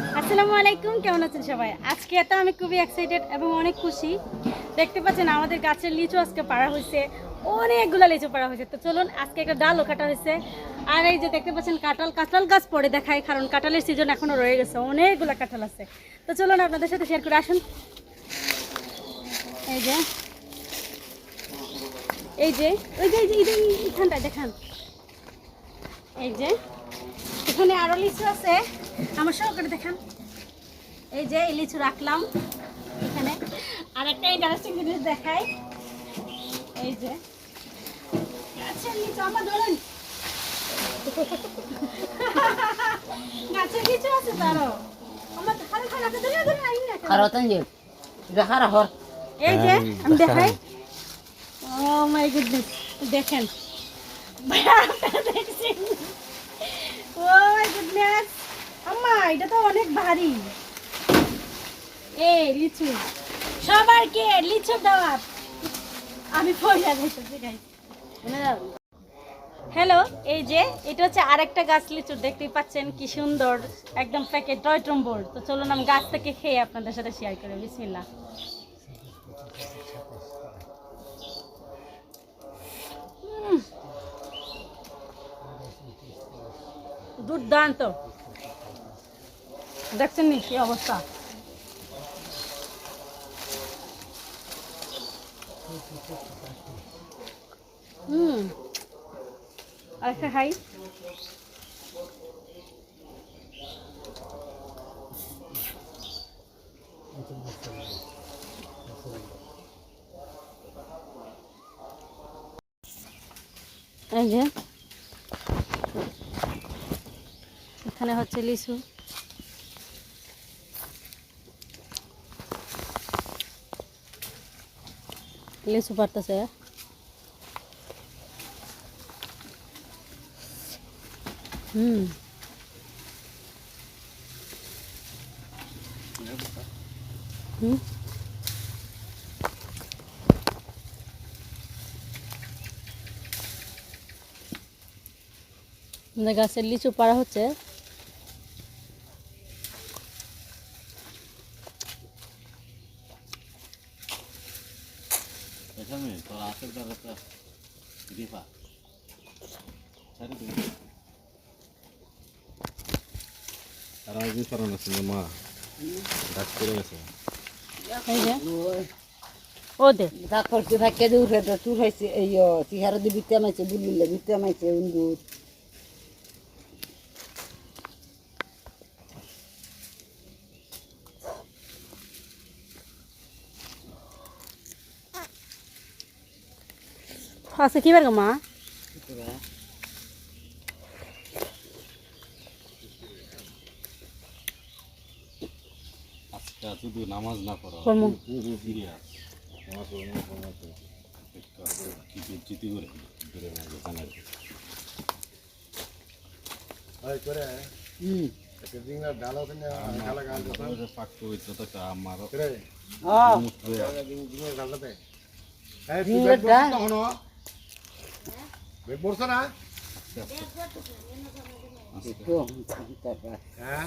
আসসালামু আলাইকুম, কেমন আছেন সবাই? আজকে তো আমি খুবই এক্সাইটেড এবং অনেক খুশি। দেখতে পাচ্ছেন আমাদের গাছের লিচু আজকে পাড়া হয়েছে, অনেকগুলো লিচু পাড়া হয়েছে। তো চলুন, আজকে একটা ডালও কাটা হয়েছে। আর এই যে দেখতে পাচ্ছেন কাঁঠাল গাছ পরে দেখায়, কারণ কাঁঠালের সিজন এখনো রয়ে গেছে, অনেকগুলো কাঁঠাল আছে। তো চলুন আপনাদের সাথে শেয়ার করে আসুন। এই যে এই যে ওই যে এইখানটায় দেখান, এই যে এখানে আরো লিচু আছে, আমার সহকারে দেখান। এই যে এই লিচু রাখলাম এখানে। আর একটা ইন্টারেস্টিং জিনিস দেখাই, এই যে গাছের লিচু আমার ধরেন, গাছের লিচু আছে তারও আমার হারে হারে ধরে ধরে আইন না খারাতন যে দেখার হর এই যে আমি দেখাই। ও মাই গুডনেস, দেখেন দেখছেন? ও মাই গুডনেস আম্মা, এটা তো অনেক ভারী। এই লিচু সবারকে লিচু দাওয়াত, আমি পয়সা দিতেছি গাইস। হ্যালো, এই যে এটা হচ্ছে আরেকটা গাছ লিচু, দেখতেই পাচ্ছেন কি সুন্দর, একদম প্যাকেট টয় ট্রম্বোর। তো চলুন আমি গাছ থেকে খেয়ে আপনাদের সাথে শেয়ার করি। বিসমিল্লাহ। দুর্দান্ত, দেখছেন নি কি অবস্থা। আরেকটা খাই। এই যে এখানে হচ্ছে লিচু, লিচু পারতেছে। হুম হুম গাছের লিচু পাড়া হচ্ছে। ও দে তারপর কি থাকে দূরে তো চুর হয়েছে এই তিহার দি বিতে মাইছে বুলিলে বিতে মাইছে উন্দুর আছে কি বার মা? আজকে শুধু নামাজ না পড়া সিরিয়াস নামাজ চিতি করে দূরে না দোকানে করে একটা ডিঙ্গার ডাল আছে না গালা গাল দিতে পাকতে হইতো তো আমারও হ্যাঁ ডিঙ্গার ডালটা দে এই তুই বের করছ তখন বের করছ না তো হ্যাঁ